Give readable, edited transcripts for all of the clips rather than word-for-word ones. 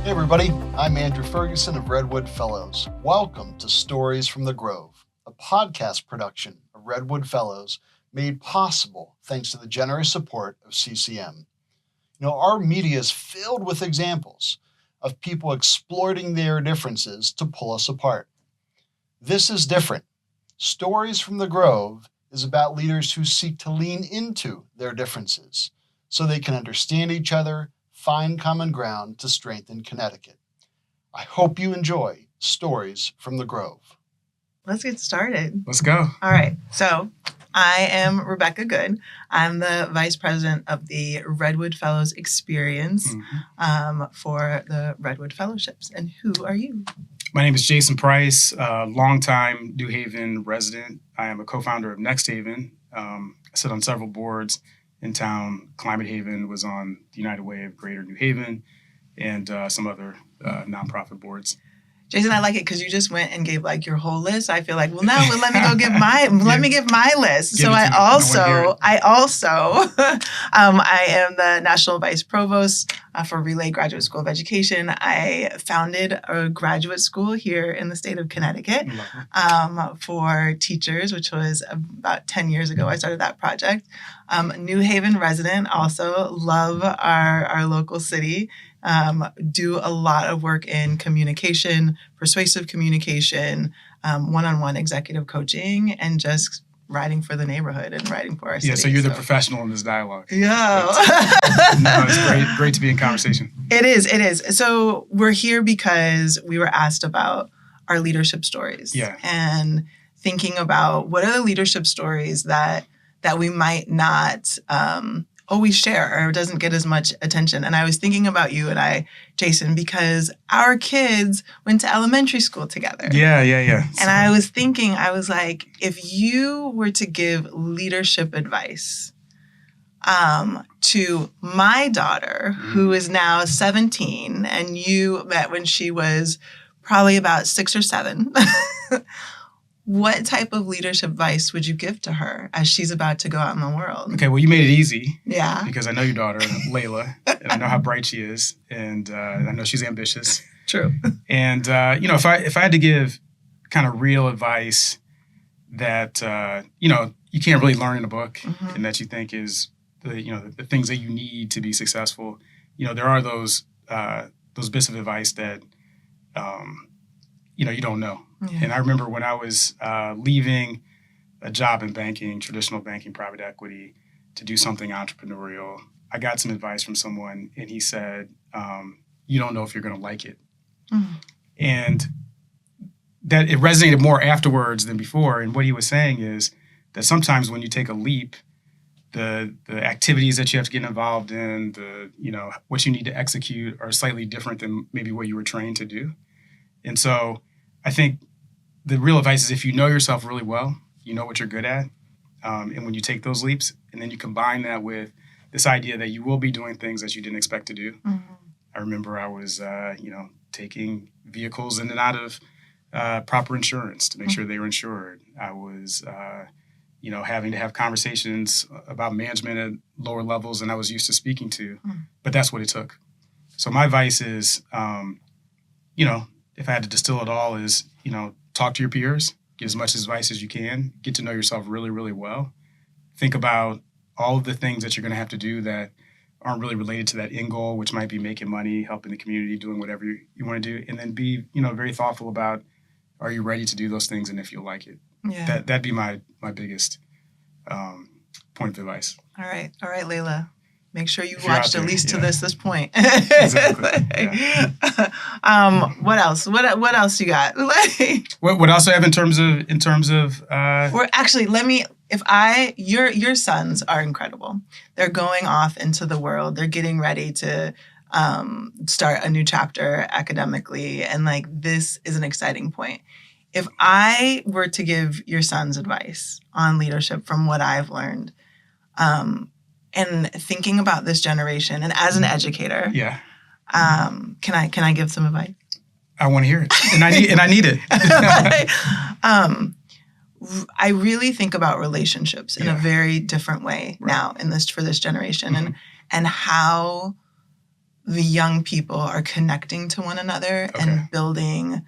Hey everybody, I'm Andrew Ferguson of Redwood Fellows. Welcome to Stories from the Grove, a podcast production of Redwood Fellows made possible thanks to the generous support of CCM. Our media is filled with examples of people exploiting their differences to pull us apart. This is different. Stories from the Grove is about leaders who seek to lean into their differences so they can understand each other, find common ground to strengthen Connecticut. I hope you enjoy Stories from the Grove. Let's get started. Let's go. All right. So I am Rebecca Good. I'm the Vice President of the Redwood Fellows Experience for the Redwood Fellowships. And who are you? My name is Jason Price, longtime New Haven resident. I am a co-founder of Next Haven. I sit on several boards in town. Climate Haven was on the United Way of Greater New Haven and some other nonprofit boards. Jason, I like it because you just went and gave like your whole list. I feel like, well, now let me go give let me give my list. So I also I am the National Vice Provost for Relay Graduate School of Education. I founded a graduate school here in the state of Connecticut for teachers, which was about 10 years ago. I started that project. New Haven resident, also love our local city. Do a lot of work in communication, persuasive communication, one-on-one executive coaching, and just writing for the neighborhood and writing for our city. Yeah, so you're the professional in this dialogue. Yeah. No, it's great to be in conversation. It is. So we're here because we were asked about our leadership stories. Yeah. And thinking about what are the leadership stories that we might not always share or doesn't get as much attention. And I was thinking about you and I, Jason, because our kids went to elementary school together. Yeah. And I was thinking, I was like, if you were to give leadership advice to my daughter, who is now 17, and you met when she was probably about 6 or 7, what type of leadership advice would you give to her as she's about to go out in the world? Okay, well, you made it easy. Yeah. Because I know your daughter, Layla, and I know how bright she is, and I know she's ambitious. True. And, if I had to give kind of real advice that, you can't really learn in a book and that you think is, the things that you need to be successful, there are those bits of advice that, you don't know. Yeah. And I remember when I was leaving a job in banking, traditional banking, private equity, to do something entrepreneurial, I got some advice from someone, and he said, you don't know if you're going to like it. And that it resonated more afterwards than before. And what he was saying is that sometimes when you take a leap, the activities that you have to get involved in, what you need to execute are slightly different than maybe what you were trained to do. And so I think the real advice is if you know yourself really well, you know what you're good at, and when you take those leaps, and then you combine that with this idea that you will be doing things that you didn't expect to do. I remember I was, taking vehicles in and out of proper insurance to make sure they were insured. I was, having to have conversations about management at lower levels than I was used to speaking to, but that's what it took. So my advice is, if I had to distill it all, is, talk to your peers, get as much advice as you can, get to know yourself really, really well. Think about all of the things that you're going to have to do that aren't really related to that end goal, which might be making money, helping the community, doing whatever you want to do. And then be, very thoughtful about, are you ready to do those things and if you'll like it? Yeah. That'd be my biggest point of advice. All right, Layla. Make sure you watched at least to this point. Exactly. Yeah. What else? What else you got? What else I have in terms of? Or actually, your sons are incredible. They're going off into the world. They're getting ready to start a new chapter academically, and this is an exciting point. If I were to give your sons advice on leadership from what I've learned, and thinking about this generation, and as an educator, can I give some advice? I want to hear it, and I need it. I really think about relationships in a very different way now for this generation, and how the young people are connecting to one another Okay. and building.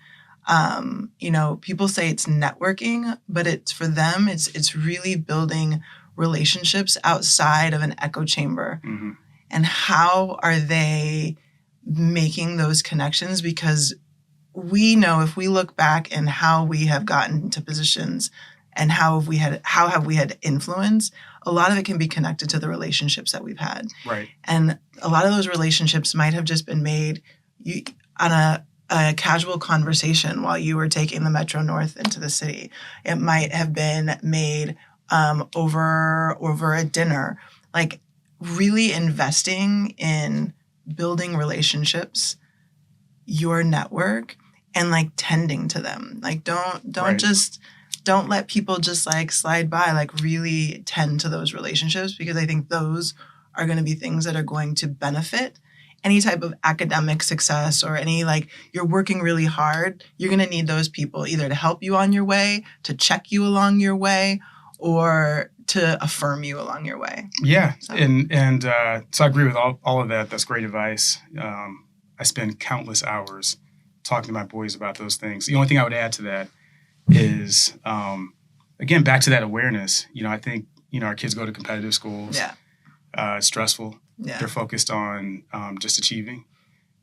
People say it's networking, but it's for them, it's really building relationships outside of an echo chamber. Mm-hmm. And how are they making those connections? Because we know if we look back and how we have gotten into positions and how have we had influence, a lot of it can be connected to the relationships that we've had. Right. And a lot of those relationships might have just been made on a casual conversation while you were taking the Metro North into the city. It might have been made over a dinner. Like, really investing in building relationships, your network, and like tending to them. Like, don't let people just like slide by. Like, really tend to those relationships, because I think those are going to be things that are going to benefit any type of academic success, or any, like, you're working really hard. You're going to need those people either to help you on your way, to check you along your way, or to affirm you along your way. Yeah. So. And so I agree with all of that. That's great advice. I spend countless hours talking to my boys about those things. The only thing I would add to that is, again, back to that awareness. I think, our kids go to competitive schools. Yeah. It's stressful. Yeah. They're focused on just achieving.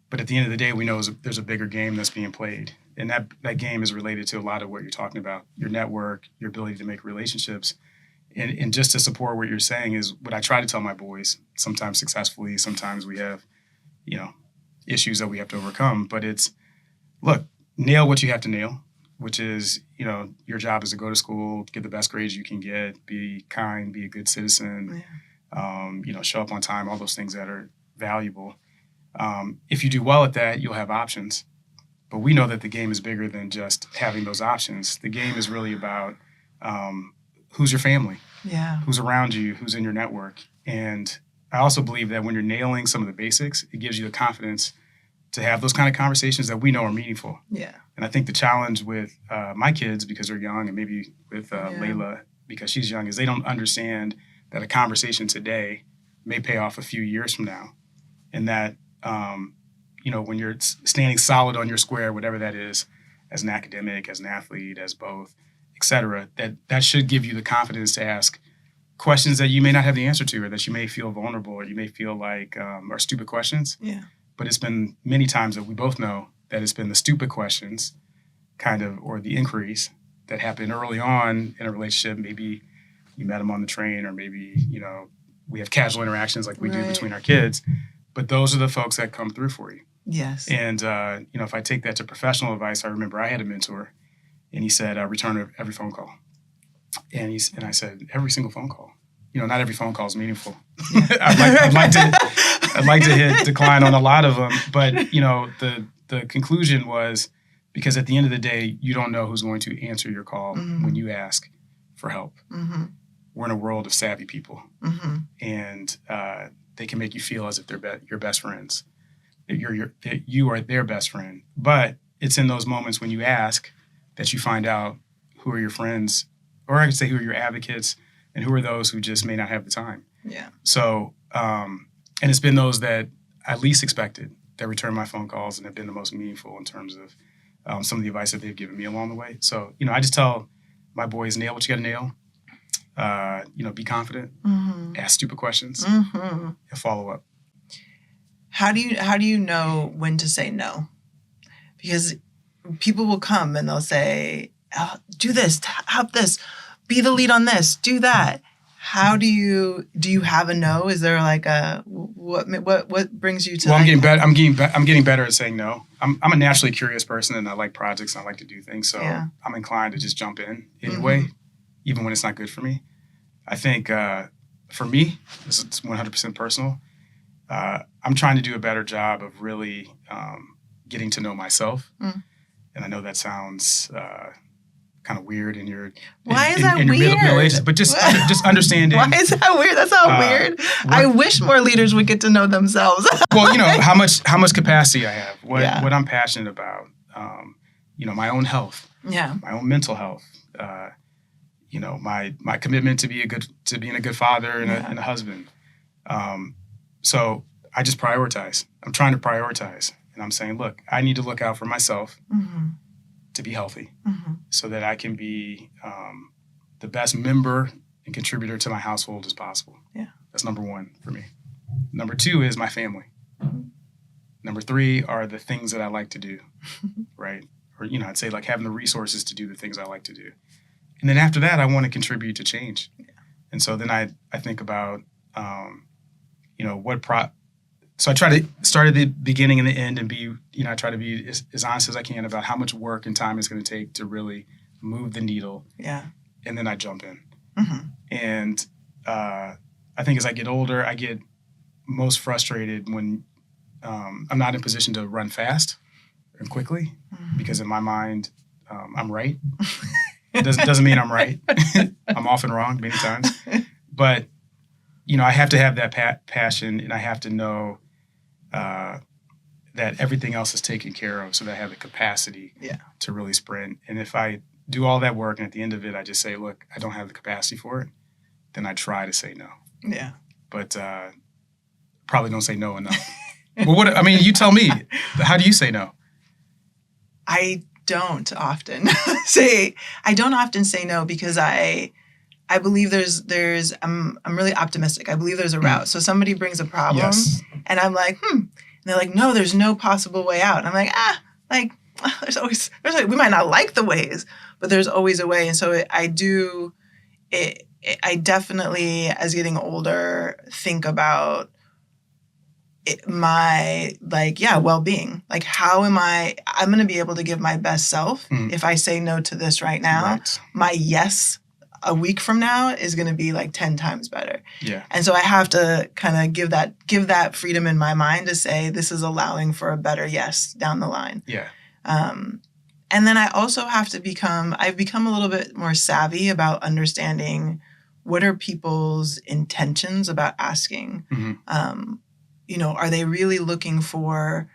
But at the end of the day, we know there's a bigger game that's being played. And that game is related to a lot of what you're talking about, your network, your ability to make relationships. And just to support what you're saying is what I try to tell my boys, sometimes successfully, sometimes we have, issues that we have to overcome. But it's, look, nail what you have to nail, which is, your job is to go to school, get the best grades you can get, be kind, be a good citizen, show up on time, all those things that are valuable. If you do well at that, you'll have options. But we know that the game is bigger than just having those options. The game is really about who's your family, who's around you, who's in your network. And I also believe that when you're nailing some of the basics, it gives you the confidence to have those kind of conversations that we know are meaningful. Yeah. And I think the challenge with my kids, because they're young, and maybe with Layla, because she's young, is they don't understand that a conversation today may pay off a few years from now. And that, when you're standing solid on your square, whatever that is, as an academic, as an athlete, as both, et cetera, that should give you the confidence to ask questions that you may not have the answer to, or that you may feel vulnerable, or you may feel like are stupid questions. Yeah. But it's been many times that we both know that it's been the stupid questions or the inquiries that happen early on in a relationship. Maybe you met them on the train, or maybe, we have casual interactions like we do between our kids. But those are the folks that come through for you. Yes. And, if I take that to professional advice, I remember I had a mentor, and he said, return every phone call. And I said, every single phone call. Not every phone call is meaningful. Yeah. I'd like to hit decline on a lot of them. But, the conclusion was, because at the end of the day, you don't know who's going to answer your call when you ask for help. Mm-hmm. We're in a world of savvy people. Mm-hmm. And they can make you feel as if they're your best friends, that you are their best friend. But it's in those moments when you ask that you find out who are your friends, or I could say who are your advocates, and who are those who just may not have the time. Yeah. So, and it's been those that I least expected that return my phone calls and have been the most meaningful in terms of some of the advice that they've given me along the way. So, I just tell my boys, nail what you got to nail. Be confident, ask stupid questions, and follow up. How do you know when to say no? Because people will come and they'll say, oh, do this, have this, be the lead on this, do that. How do you have a no? Is there like a what brings you to? Well, I'm getting better at saying no. I'm a naturally curious person, and I like projects and I like to do things. So I'm inclined to just jump in anyway, even when it's not good for me. I think for me, this is 100% personal. I'm trying to do a better job of really getting to know myself. And I know that sounds kind of weird in your Why is that weird? Middle ages, but just understanding. Why is that weird? That's not weird. I wish more leaders would get to know themselves. Well, how much capacity I have, what I'm passionate about, my own health, my own mental health, my commitment to being a good father and a husband. So I just prioritize. I'm trying to prioritize. And I'm saying, look, I need to look out for myself to be healthy so that I can be the best member and contributor to my household as possible. Yeah. That's number one for me. Number two is my family. Number three are the things that I like to do, right? Or, I'd say like having the resources to do the things I like to do. And then after that, I want to contribute to change. Yeah. And so then I think about, so I try to start at the beginning and the end and be, I try to be as honest as I can about how much work and time it's going to take to really move the needle. Yeah. And then I jump in. And I think as I get older, I get most frustrated when I'm not in position to run fast and quickly because in my mind, I'm right. It doesn't mean I'm right. I'm often wrong many times. But, I have to have that passion and I have to know that everything else is taken care of so that I have the capacity to really sprint. And if I do all that work and at the end of it, I just say, look, I don't have the capacity for it, then I try to say no. Yeah. But probably don't say no enough. Well, you tell me. How do you say no? I don't often say no because I believe there's I'm really optimistic. I believe there's a route. So somebody brings a problem and I'm like, And they're like, no, there's no possible way out. And I'm like, we might not like the ways, but there's always a way. And so I definitely, as getting older, think about my well-being. Like, how am I'm going to be able to give my best self if I say no to this right now. Right. My yes a week from now is going to be like 10 times better. Yeah. And so I have to kind of give that freedom in my mind to say this is allowing for a better yes down the line. Yeah. And then I also have to I've become a little bit more savvy about understanding what are people's intentions about asking. Are they really looking for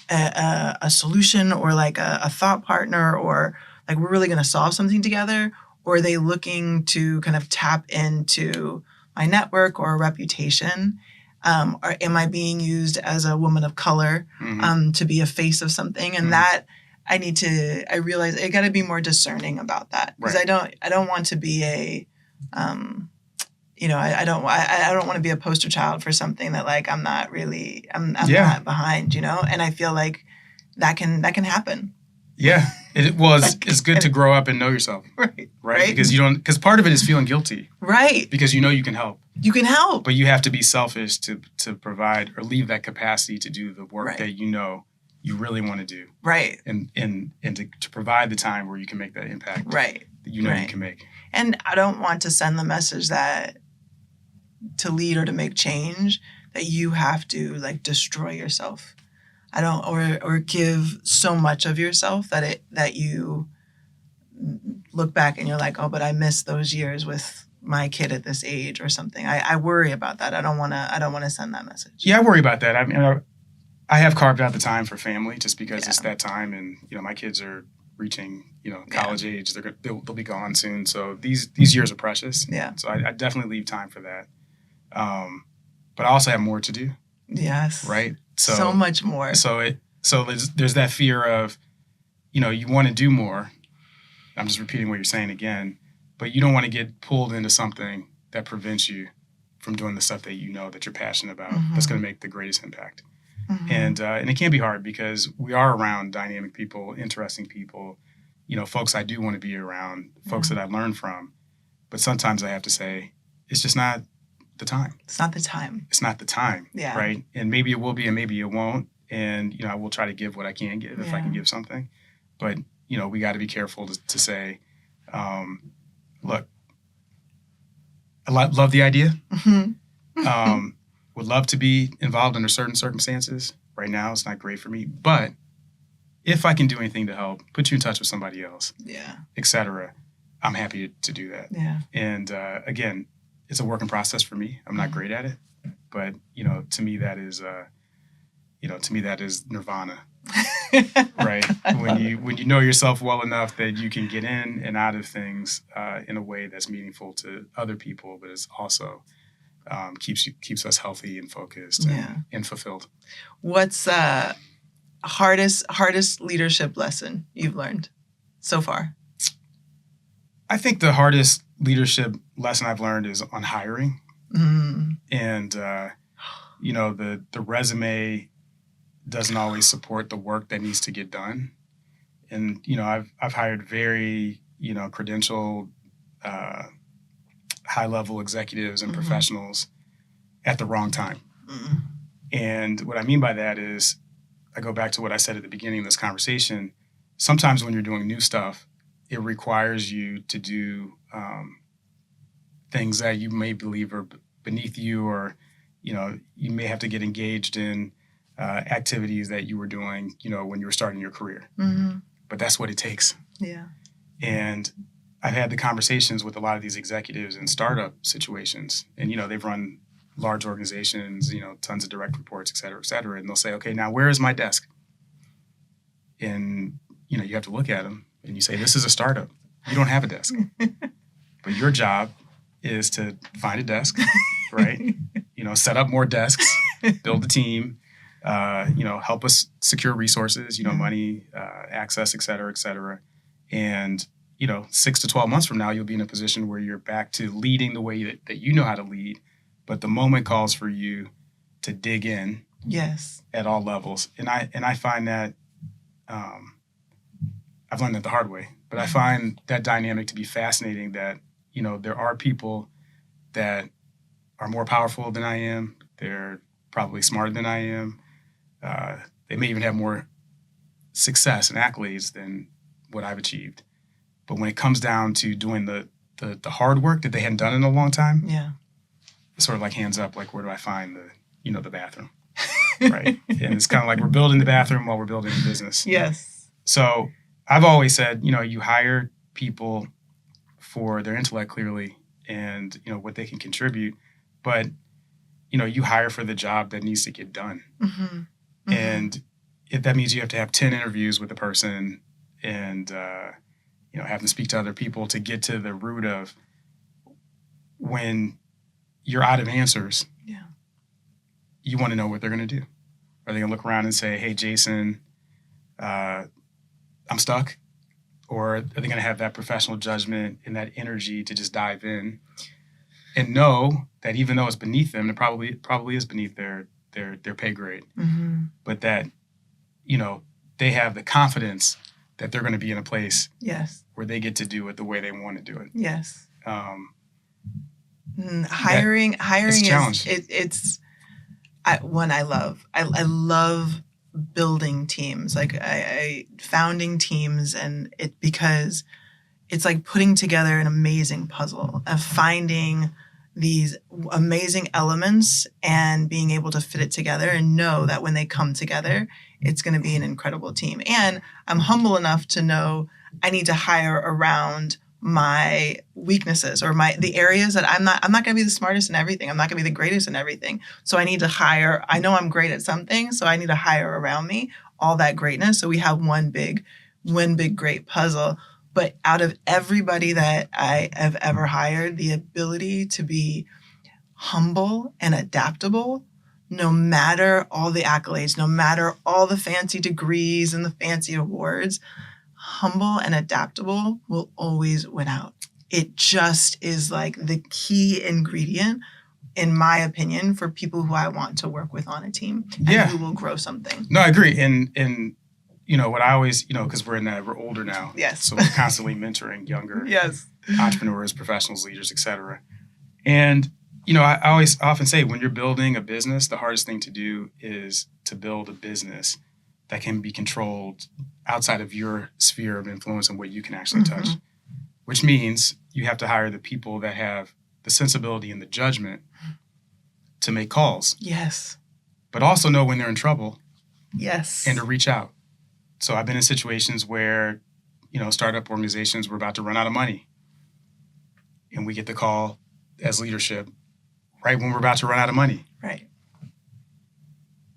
a solution or like a thought partner or like we're really going to solve something together? Or are they looking to kind of tap into my network or a reputation? Or am I being used as a woman of color to be a face of something? And that I realize I got to be more discerning about that because I don't want to be I don't want to be a poster child for something that like I'm not not behind, and I feel like that can happen. Yeah. It's good to grow up and know yourself. Right. Because part of it is feeling guilty. Right. Because you can help. You can help. But you have to be selfish to provide or leave that capacity to do the work that you really want to do. Right. And to provide the time where you can make that impact. Right. That you can make. And I don't want to send the message that to lead or to make change that you have to like destroy yourself. I don't or give so much of yourself that you look back and you're like, oh, but I missed those years with my kid at this age or something. I worry about that. I don't want to send that message. Yeah, I worry about that. I mean, I have carved out the time for family just because it's that time, and my kids are reaching college age. They'll be gone soon. So these years are precious. Yeah. So I definitely leave time for that. But I also have more to do. Yes. Right. So much more. So there's that fear of, you want to do more. I'm just repeating what you're saying again, but you don't want to get pulled into something that prevents you from doing the stuff that that you're passionate about. That's going to make the greatest impact. And it can be hard because we are around dynamic people, interesting people, folks I do want to be around, folks that I learn from. But sometimes I have to say, it's just not the time. It's not the time. It's not the time. Yeah. Right. And maybe it will be and maybe it won't. And, I will try to give what I can give if I can give something. But, we got to be careful to say, look, I love the idea. Would love to be involved under certain circumstances. Right now, it's not great for me. But if I can do anything to help, put you in touch with somebody else, et cetera, I'm happy to do that. Yeah. And again, it's a working process for me. I'm not great at it, but to me that is nirvana, right? When you know yourself well enough that you can get in and out of things in a way that's meaningful to other people, but it's also keeps us healthy and focused and fulfilled. What's hardest leadership lesson you've learned so far? I think the hardest leadership lesson I've learned is on hiring. And, the resume doesn't always support the work that needs to get done. And, I've hired very, credentialed, high-level executives and professionals at the wrong time. And what I mean by that is, I go back to what I said at the beginning of this conversation. Sometimes when you're doing new stuff, it requires you to do things that you may believe are beneath you, or, you may have to get engaged in activities that you were doing, when you were starting your career. But that's what it takes. Yeah. And I've had the conversations with a lot of these executives in startup situations, and, they've run large organizations, tons of direct reports, et cetera, and they'll say, okay, now where is my desk? And, you have to look at them and you say, this is a startup. You don't have a desk. But your job is to find a desk, right? Set up more desks, build a team, help us secure resources, money, access, et cetera. And, 6 to 12 months from now, you'll be in a position where you're back to leading the way that you know how to lead. But the moment calls for you to dig in. Yes. At all levels. And I find that, I've learned that the hard way, but I find that dynamic to be fascinating, that, there are people that are more powerful than I am. They're probably smarter than I am. They may even have more success and accolades than what I've achieved. But when it comes down to doing the hard work that they hadn't done in a long time, it's sort of like hands up, like, where do I find the bathroom, right? And it's kind of like we're building the bathroom while we're building the business. Yes. So I've always said, you hire people for their intellect, clearly, and, what they can contribute, but, you hire for the job that needs to get done. And that means you have to have 10 interviews with the person and, have them speak to other people to get to the root of, when you're out of answers, you want to know what they're going to do. Are they going to look around and say, hey, Jason, I'm stuck? Or are they going to have that professional judgment and that energy to just dive in and know that even though it's beneath them, it probably is beneath their pay grade, but that, they have the confidence that they're going to be in a place where they get to do it the way they want to do it. Yes. Hiring is it's one I love. I love building teams, like I founding teams, and it, because it's like putting together an amazing puzzle of finding these amazing elements and being able to fit it together and know that when they come together, it's going to be an incredible team. And I'm humble enough to know I need to hire around my weaknesses or the areas that I'm not going to be the smartest in everything. I'm not going to be the greatest in everything. So I need to hire, I know I'm great at something, so I need to hire around me all that greatness. So we have one big great puzzle. But out of everybody that I have ever hired, the ability to be humble and adaptable, no matter all the accolades, no matter all the fancy degrees and the fancy awards, humble and adaptable will always win out. It just is like the key ingredient, in my opinion, for people who I want to work with on a team and who will grow something. No, I agree. And what I always, because we're older now. Yes. So we're constantly mentoring younger entrepreneurs, professionals, leaders, et cetera. And, I often say, when you're building a business, the hardest thing to do is to build a business that can be controlled outside of your sphere of influence and what you can actually touch, which means you have to hire the people that have the sensibility and the judgment to make calls. Yes. But also know when they're in trouble. Yes. And to reach out. So I've been in situations where, startup organizations were about to run out of money. And we get the call as leadership right when we're about to run out of money. Right.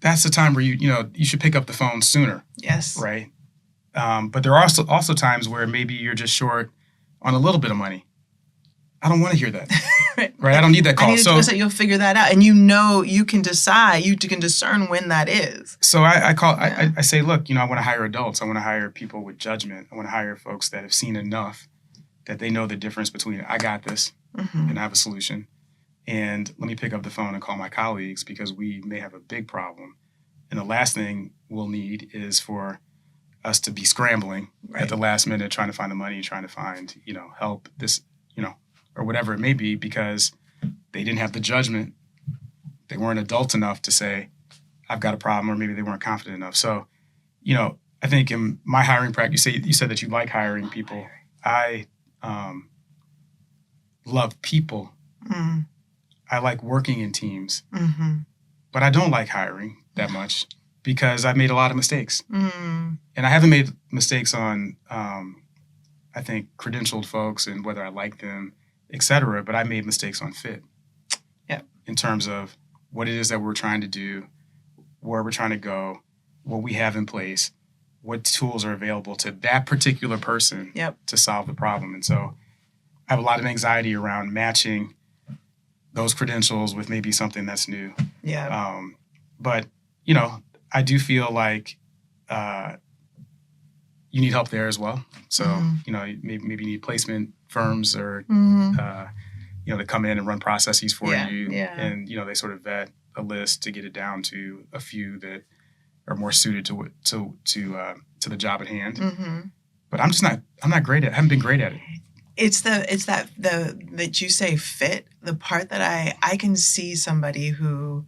That's the time where you should pick up the phone sooner. Yes. Right. But there are also times where maybe you're just short on a little bit of money. I don't want to hear that. Right. Right? I don't need that call. I need to trust that you'll figure that out. And you can decide, you can discern when that is. So I say, look, I want to hire adults. I want to hire people with judgment. I want to hire folks that have seen enough that they know the difference between I got this and I have a solution. And let me pick up the phone and call my colleagues because we may have a big problem. And the last thing we'll need is for us to be scrambling at the last minute, trying to find the money, trying to find, help this, or whatever it may be, because they didn't have the judgment. They weren't adult enough to say, I've got a problem, or maybe they weren't confident enough. So, I think in my hiring practice, you said that you like hiring people. I love people. Mm. I like working in teams, Mm-hmm. but I don't like hiring that much because I've made a lot of mistakes. Mm. And I haven't made mistakes on, I think, credentialed folks and whether I like them, et cetera, but I made mistakes on fit. Yep. In terms of what it is that we're trying to do, where we're trying to go, what we have in place, what tools are available to that particular person to solve the problem. And so I have a lot of anxiety around matching those credentials with maybe something that's new. Yeah. But, I do feel like you need help there as well. So, maybe you need placement firms or, to come in and run processes for you. Yeah. And, they sort of vet a list to get it down to a few that are more suited to the job at hand. Mm-hmm. But I'm not great at it. I haven't been great at it. It's that you say fit, the part that I can see somebody who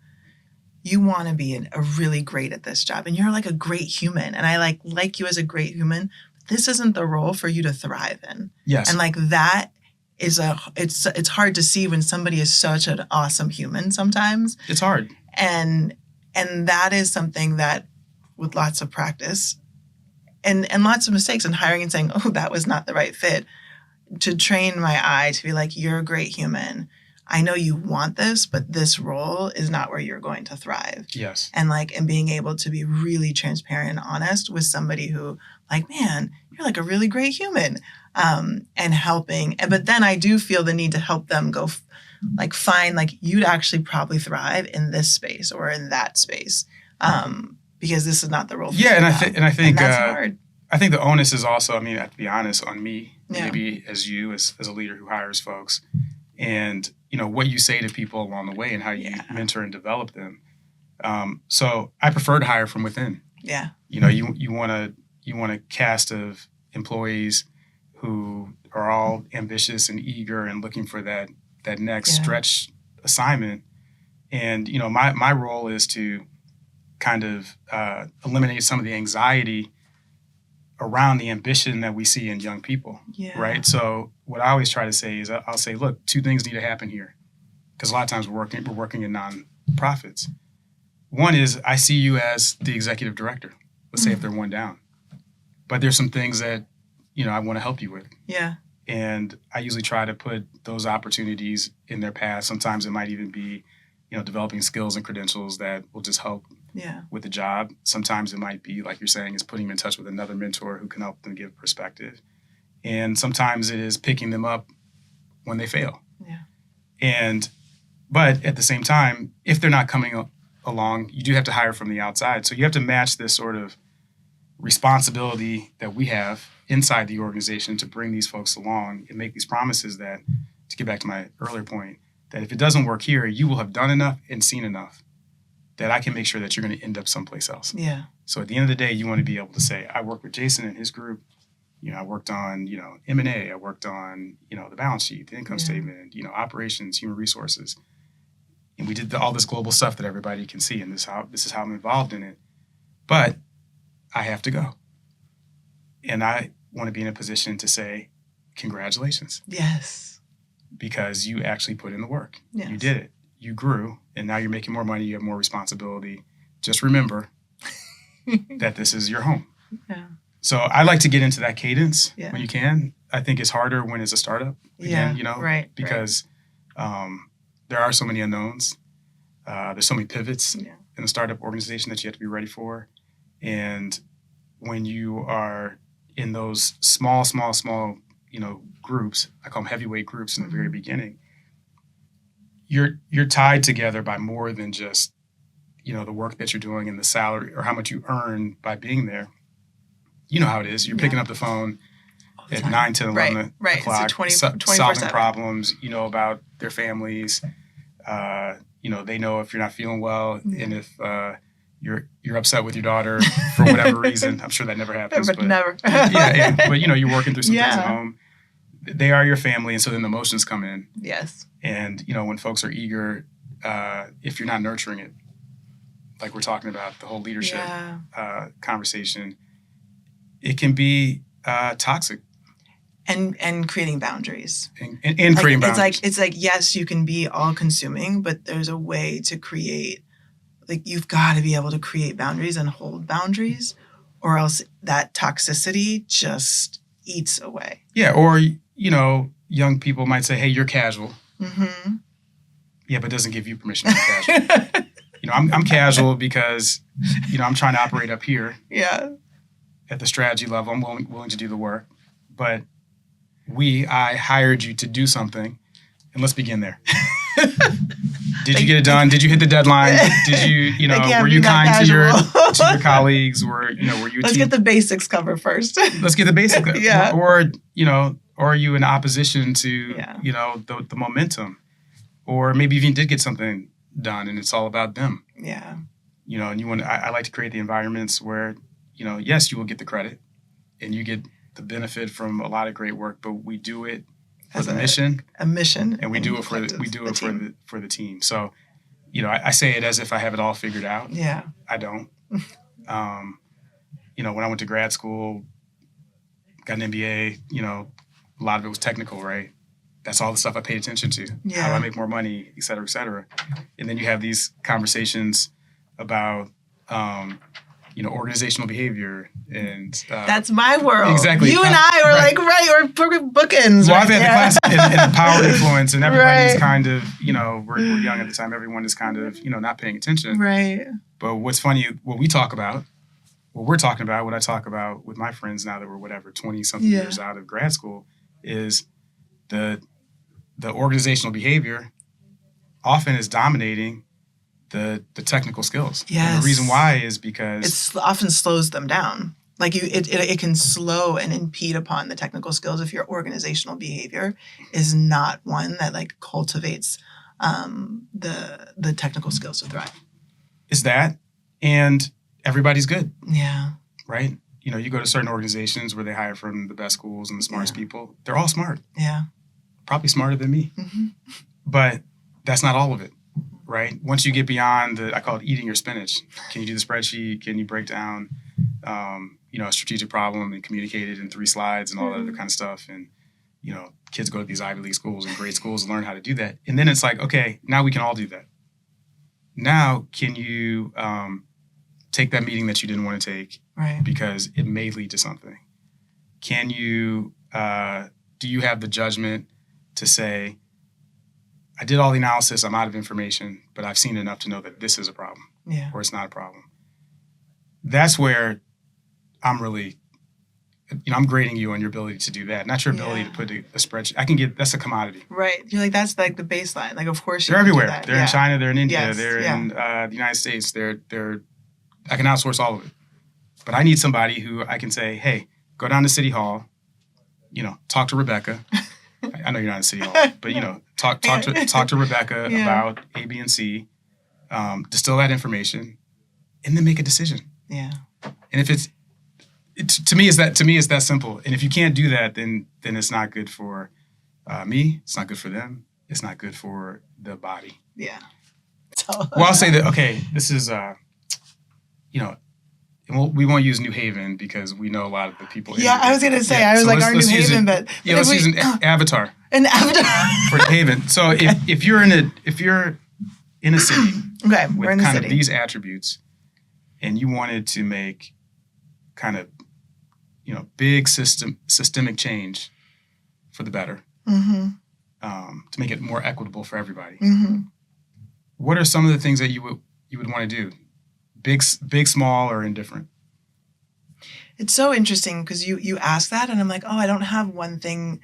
you want to be a really great at this job and you're like a great human and I like you as a great human. This isn't the role for you to thrive in. Yes. And that is it's hard to see when somebody is such an awesome human sometimes. It's hard. And that is something that with lots of practice and lots of mistakes and hiring and saying, oh, that was not the right fit, to train my eye to be like, you're a great human. I know you want this, but this role is not where you're going to thrive. Yes. And being able to be really transparent and honest with somebody who man, you're like a really great human, and helping. But then I do feel the need to help them go find you'd actually probably thrive in this space or in that space, because this is not the role. Yeah. And I think that's hard. I think the onus is also, I have to be honest, on me, Yeah. maybe as a leader who hires folks, and what you say to people along the way and how you mentor and develop them. So I prefer to hire from within. Yeah. You want a cast of employees who are all ambitious and eager and looking for that next stretch assignment. And my role is to kind of eliminate some of the anxiety around the ambition that we see in young people, right? So what I always try to say is I'll say, look, two things need to happen here, because a lot of times we're working in nonprofits. One is I see you as the executive director. Let's say if they're one down, but there's some things that I want to help you with. Yeah. And I usually try to put those opportunities in their path. Sometimes it might even be, developing skills and credentials that will just help with the job. Sometimes it might be, like you're saying, is putting them in touch with another mentor who can help them give perspective. And sometimes it is picking them up when they fail. Yeah. But at the same time, if they're not coming along, you do have to hire from the outside. So you have to match this sort of responsibility that we have inside the organization to bring these folks along and make these promises that, to get back to my earlier point, that if it doesn't work here, you will have done enough and seen enough that I can make sure that you're going to end up someplace else. Yeah. So at the end of the day, you want to be able to say, I worked with Jason and his group. I worked on, M&A. I worked on, the balance sheet, the income statement, operations, human resources. And we did all this global stuff that everybody can see. And this is how I'm involved in it. But I have to go. And I want to be in a position to say, congratulations. Yes. Because you actually put in the work. Yes. You did it. You grew. And now you're making more money. You have more responsibility. Just remember that this is your home. Yeah. So I like to get into that cadence Yeah. when you can. I think it's harder when it's a startup. Again, Right. Because there are so many unknowns. There's so many pivots in the startup organization that you have to be ready for. And when you are in those small groups, I call them heavyweight groups in the very beginning, you're tied together by more than just, the work that you're doing and the salary or how much you earn by being there. You know how it is. You're picking up the phone at 9, 10, 11 o'clock, solving problems, about their families. They know if you're not feeling well and if you're upset with your daughter for whatever reason. I'm sure that never happens. But never. But, you're working through some things at home. They are your family, and so then the emotions come in. Yes. And, when folks are eager, if you're not nurturing it, like we're talking about, the whole leadership conversation, it can be toxic. And creating boundaries. And creating boundaries. It's like, yes, you can be all consuming, but there's a way to create, you've got to be able to create boundaries and hold boundaries, or else that toxicity just eats away. Yeah. Or, young people might say, hey, you're casual. Mm-hmm. Yeah, but it doesn't give you permission to be casual. I'm casual because, I'm trying to operate up here. Yeah. At the strategy level, I'm willing to do the work. But I hired you to do something, and let's begin there. Did you get it done? Did you hit the deadline? Did you, were you kind to your colleagues? Were you Let's get the basics covered first. Let's get the basics. Yeah. Or are you in opposition to, the momentum? Or maybe even did get something done and it's all about them. Yeah. And I like to create the environments where, yes, you will get the credit and you get the benefit from a lot of great work, but we do it for the mission. A mission. And we do it for the team. So, I say it as if I have it all figured out. Yeah. I don't. When I went to grad school, got an MBA, a lot of it was technical, right? That's all the stuff I paid attention to. Yeah. How do I make more money, et cetera, et cetera. And then you have these conversations about, organizational behavior and that's my world. Exactly. You and I are we're bookends. Well, I've had the class in power influence, and everybody's kind of, we're young at the time. Everyone is kind of, not paying attention. Right. But what's funny, what we talk about, what I talk about with my friends now that we're 20-something years out of grad school, is the organizational behavior often is dominating the technical skills. Yes. And the reason why is because it often slows them down. It can slow and impede upon the technical skills if your organizational behavior is not one that cultivates the technical skills to thrive. Is that, and everybody's good. Yeah. Right? You go to certain organizations where they hire from the best schools and the smartest people. They're all smart. Yeah. Probably smarter than me. Mm-hmm. But that's not all of it. Right? Once you get beyond I call it eating your spinach. Can you do the spreadsheet? Can you break down, a strategic problem and communicate it in 3 slides and all that other kind of stuff? And, kids go to these Ivy League schools and great schools and learn how to do that. And then it's like, okay, now we can all do that. Now, can you take that meeting that you didn't want to take because it may lead to something? Can you, do you have the judgment to say, I did all the analysis, I'm out of information, but I've seen enough to know that this is a problem or it's not a problem. That's where I'm really, I'm grading you on your ability to do that, not your ability to put a spreadsheet. That's a commodity. Right. You're that's the baseline. Of course they're everywhere. They're in China, they're in India, they're in the United States. I can outsource all of it. But I need somebody who I can say, hey, go down to City Hall, talk to Rebecca. I know you're not in City Hall, but talk to Rebecca about A, B, and C, distill that information, and then make a decision. Yeah. And if to me it's that simple. And if you can't do that, then it's not good for me. It's not good for them. It's not good for the body. Yeah. Well, I'll say that. Okay, this is we won't use New Haven because we know a lot of the people. Yeah, I was going to say, I was our New Haven, but let's use an avatar. An avatar for Haven. So if you're in a city, okay, with kind of these attributes, and you wanted to make kind of big systemic change for the better, to make it more equitable for everybody. Mm-hmm. What are some of the things that you would want to do? Big, small, or indifferent? It's so interesting because you ask that and I'm like, oh, I don't have one thing.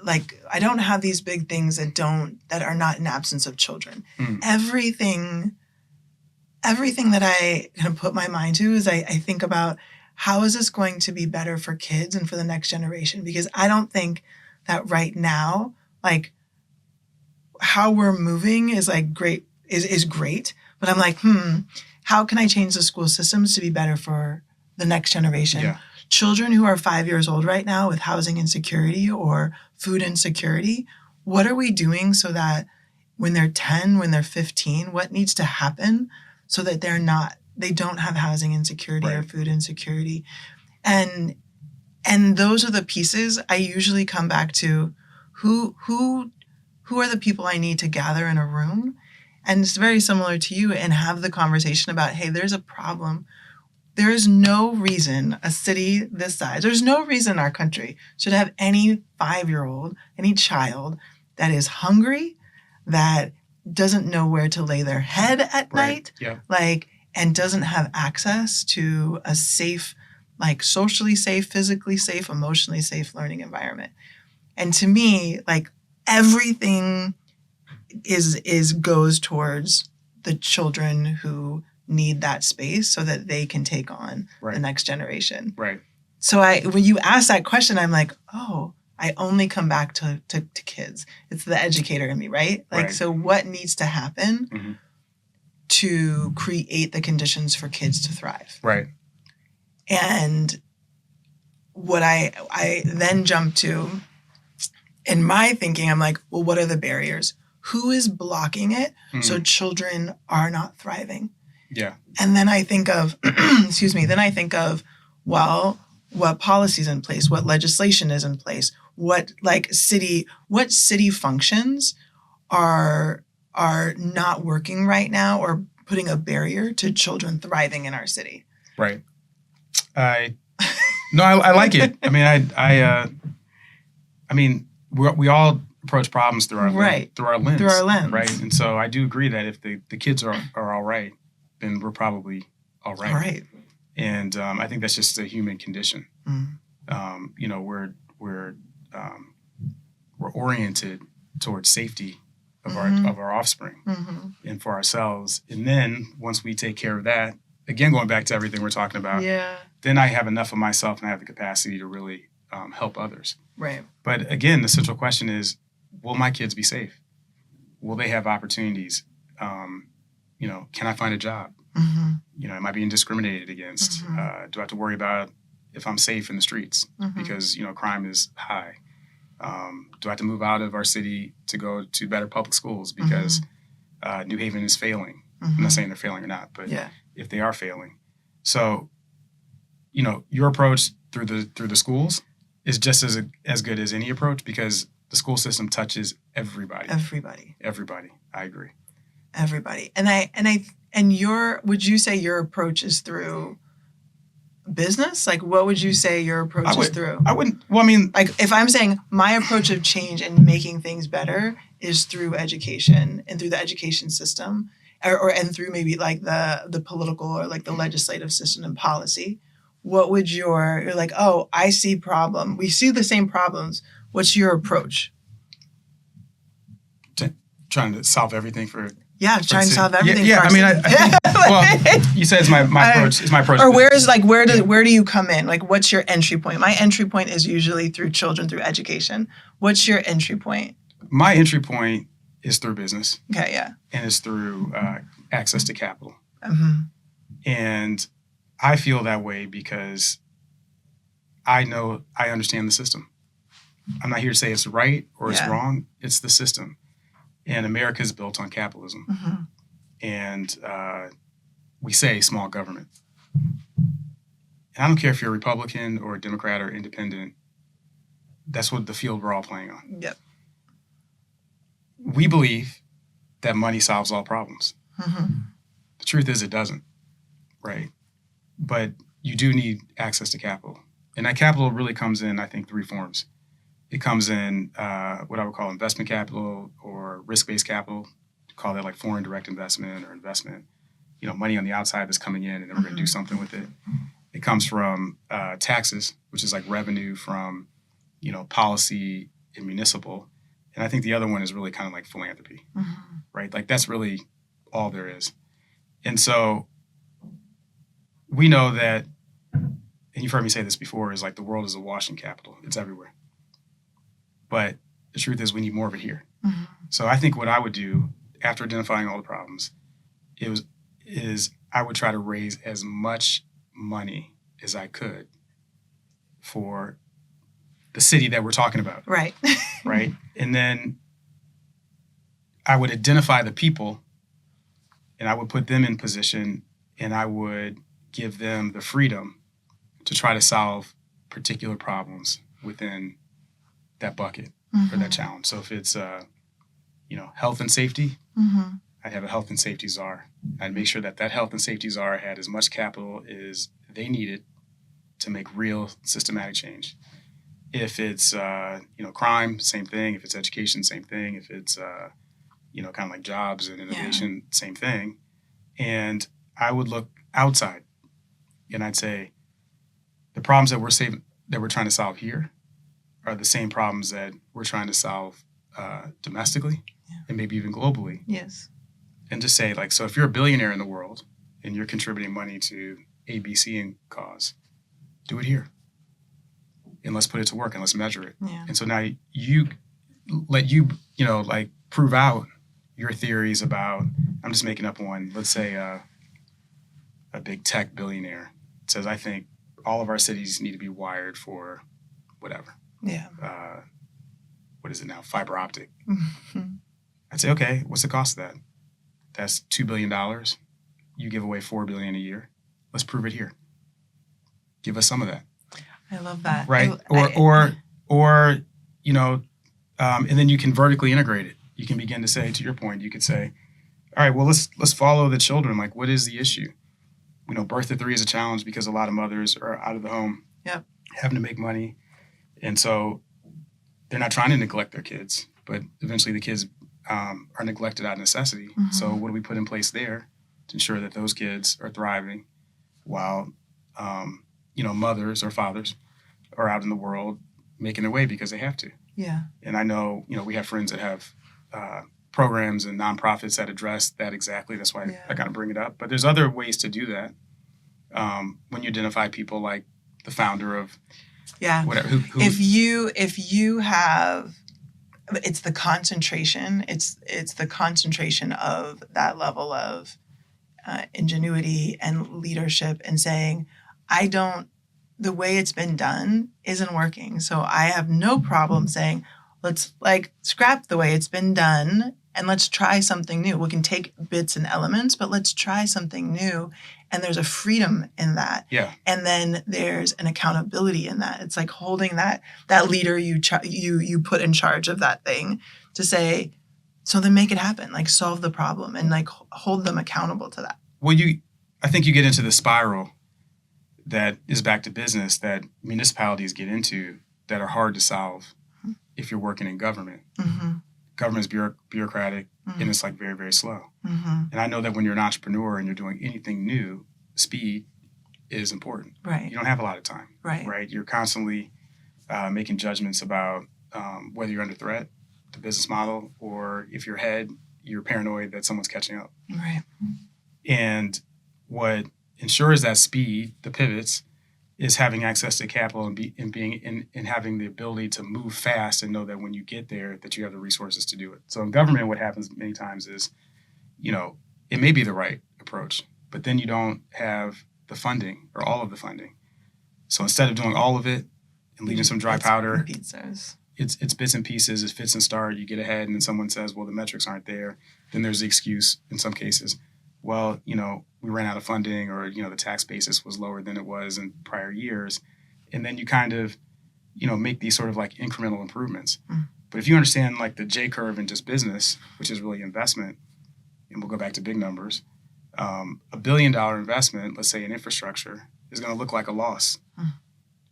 Like, I don't have these big things that are not in absence of children. Mm. Everything that I kind of put my mind to is I think about how is this going to be better for kids and for the next generation? Because I don't think that right now, like how we're moving is like great, is great. But I'm like, how can I change the school systems to be better for the next generation? Yeah. Children who are 5 years old right now with housing insecurity or food insecurity, what are we doing so that when they're 10, when they're 15, what needs to happen so that they don't have housing insecurity or food insecurity? And those are the pieces I usually come back to. Who are the people I need to gather in a room? And it's very similar to you, and have the conversation about, hey, there's a problem. There is no reason a city this size, there's no reason our country should have any 5-year-old, any child that is hungry, that doesn't know where to lay their head at night, and doesn't have access to a safe, like socially safe, physically safe, emotionally safe learning environment. And to me, like everything goes towards the children who need that space so that they can take on the next generation. Right. So when you ask that question, I'm like, oh, I only come back to kids. It's the educator in me, right? Like, so what needs to happen to create the conditions for kids to thrive? Right. And what I then jump to in my thinking, I'm like, well, what are the barriers? Who is blocking it so children are not thriving? Yeah. And then I think of, well, what policies in place, what legislation is in place, what city functions are not working right now or putting a barrier to children thriving in our city. Right. I like it. I mean, we all approach problems through our lens. Through our lens. Right. And so I do agree that if the kids are all right, then we're probably all right. All right. And I think that's just a human condition. We're oriented towards safety of our offspring and for ourselves. And then once we take care of that, again, going back to everything we're talking about, then I have enough of myself and I have the capacity to really help others. Right. But again, the central question is, will my kids be safe? Will they have opportunities? Can I find a job? Am I being discriminated against? Do I have to worry about if I'm safe in the streets because, crime is high? Do I have to move out of our city to go to better public schools because New Haven is failing? I'm not saying they're failing or not, but if they are failing. So, your approach through the schools is just as good as any approach because the school system touches everybody. Everybody. I agree. Everybody. Would you say your approach is through business? Like, what would you say your approach is through? I wouldn't. Well, I mean, like if I'm saying my approach of change and making things better is through education and through the education system, and through maybe like the political or like the legislative system and policy. What would you're like? Oh, I see problem. We see the same problems. What's your approach? Trying to solve everything for. Yeah, trying to solve everything. Yeah. I mean, you said it's my approach. It's my approach. Or where do you come in? Like, what's your entry point? My entry point is usually through children, through education. What's your entry point? My entry point is through business. Okay, yeah. And it's through access to capital. And I feel that way because I understand the system. I'm not here to say it's right or it's wrong. It's the system. And America is built on capitalism. And we say small government. And I don't care if you're a Republican or a Democrat or independent. That's what the field we're all playing on. Yep. We believe that money solves all problems. The truth is it doesn't, right? But you do need access to capital. And that capital really comes in, I think, 3 forms. It comes in what I would call investment capital or risk-based capital. Call that like foreign direct investment or investment. Money on the outside that's coming in and then we're going to do something with it. It comes from taxes, which is like revenue from, policy and municipal. And I think the other one is really kind of like philanthropy, right? Like that's really all there is. And so we know that, and you've heard me say this before, is like the world is a washing capital. It's everywhere. But the truth is we need more of it here. So I think what I would do after identifying all the problems is I would try to raise as much money as I could for the city that we're talking about. Right. Right. And then I would identify the people and I would put them in position and I would give them the freedom to try to solve particular problems within that bucket or that challenge. So if it's, health and safety, I'd have a health and safety czar. I'd make sure that health and safety czar had as much capital as they needed to make real systematic change. If it's, crime, same thing. If it's education, same thing. If it's, kind of like jobs and innovation, same thing. And I would look outside and I'd say, the problems that we're trying to solve here are the same problems that we're trying to solve domestically and maybe even globally. Yes. And just say, like, so if you're a billionaire in the world and you're contributing money to A, B, C, and cause, do it here. And let's put it to work and let's measure it. Yeah. And so now prove out your theories about, I'm just making up one, let's say a big tech billionaire says, I think all of our cities need to be wired for whatever. Yeah. What is it now? Fiber optic. I'd say, okay, what's the cost of that? That's $2 billion. You give away $4 billion a year. Let's prove it here. Give us some of that. I love that. Right. And then you can vertically integrate it. You can begin to say, to your point, you could say, all right, well, let's follow the children. Like, what is the issue? Birth at 3 is a challenge because a lot of mothers are out of the home, having to make money. And so they're not trying to neglect their kids, but eventually the kids are neglected out of necessity. So what do we put in place there to ensure that those kids are thriving while, mothers or fathers are out in the world making their way because they have to. Yeah. And I know, we have friends that have programs and nonprofits that address that exactly. That's why I got to bring it up. But there's other ways to do that. When you identify people like the founder of whatever. Who if you have, it's the concentration. It's the concentration of that level of ingenuity and leadership and saying, the way it's been done isn't working. So I have no problem saying, let's scrap the way it's been done and let's try something new. We can take bits and elements, but let's try something new. And there's a freedom in that. Yeah. And then there's an accountability in that. It's like holding that leader you put in charge of that thing to say, so then make it happen, solve the problem and hold them accountable to that. Well, I think you get into the spiral that is back to business that municipalities get into that are hard to solve if you're working in government. Government is bureaucratic and it's very, very slow. And I know that when you're an entrepreneur and you're doing anything new, speed is important. Right. You don't have a lot of time. Right. You're constantly making judgments about whether you're under threat, the business model, or if you're ahead, you're paranoid that someone's catching up. Right. And what ensures that speed, the pivots, is having access to capital and having the ability to move fast and know that when you get there that you have the resources to do it. So in government, what happens many times is, it may be the right approach, but then you don't have the funding or all of the funding. So instead of doing all of it and leaving some dry powder, it's bits and pieces, it fits and start, you get ahead and then someone says, well, the metrics aren't there. Then there's the excuse in some cases. Well, we ran out of funding or, the tax basis was lower than it was in prior years. And then you kind of, make these sort of incremental improvements. But if you understand the J curve in just business, which is really investment, and we'll go back to big numbers, $1 billion investment, let's say in infrastructure, is going to look like a loss.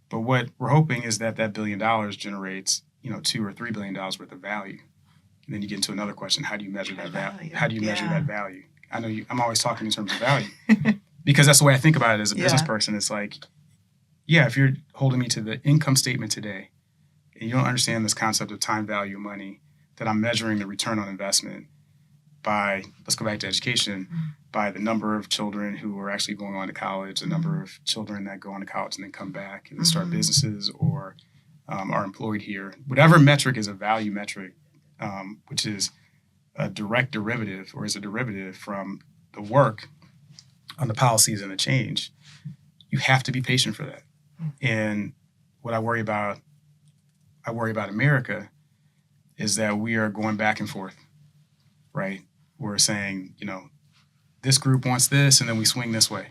But what we're hoping is that $1 billion generates, $2 or $3 billion worth of value. And then you get into another question: how do you measure that value? How do you measure that value? I know I'm always talking in terms of value because that's the way I think about it as a business person. It's if you're holding me to the income statement today and you don't understand this concept of time value of money, that I'm measuring the return on investment by, let's go back to education, by the number of children who are actually going on to college, the number of children that go on to college and then come back and start businesses or are employed here. Whatever metric is a value metric, which is a direct derivative or is a derivative from the work on the policies and the change, you have to be patient for that. And what I worry about America is that we are going back and forth, right? We're saying, this group wants this, and then we swing this way.